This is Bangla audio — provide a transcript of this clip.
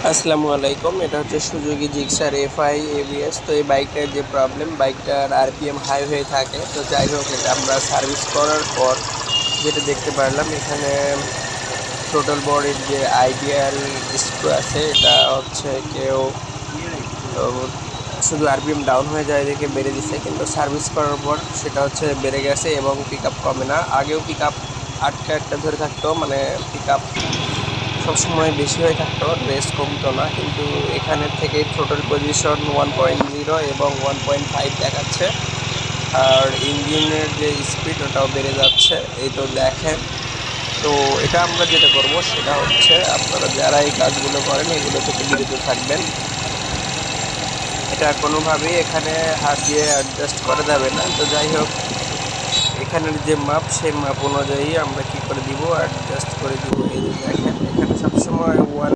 আসসালামু আলাইকুম। এটা হচ্ছে সুজুকি জিক্সার এফআই এবিএস। তো এই বাইকটার যে প্রবলেম, বাইকটার আরপিএম হাই হয়ে থাকে। তো যাই হোক, এটা আমরা সার্ভিস করার পর যেটা দেখতে পারলাম, এখানে টোটাল বডির যে আইডিয়াল স্ক্রু আছে, এটা হচ্ছে কেউ শুধু আরপিএম ডাউন হয়ে যায় দেখে বেড়ে দিচ্ছে, কিন্তু সার্ভিস করার পর সেটা হচ্ছে বেড়ে গেছে এবং পিক আপ কমে না। আগেও পিক আপ আটটা আটটা ধরে থাকতো, মানে পিক আপ সবসময় বেশি হয়ে থাকতো, রেস্ট কমতো না। কিন্তু এখানের থেকে থ্রোটল পজিশন 1.0 এবং 1.5 দেখাচ্ছে, আর ইঞ্জিনের যে স্পিড ওটাও বেড়ে যাচ্ছে, এই তো দেখেন। তো এটা আমরা যেটা করব সেটা হচ্ছে, আপনারা যারা এই কাজগুলো করেন এগুলো থেকে বিরত থাকবেন। এটা কোনোভাবেই এখানে হাত দিয়ে অ্যাডজাস্ট করা যাবে না। তো যাই হোক, এখানের যে মাপ সেই মাপ অনুযায়ী আমরা কি করে দিব, অ্যাডজাস্ট করে দিব। এই যে দেখেন, এখানে সবসময়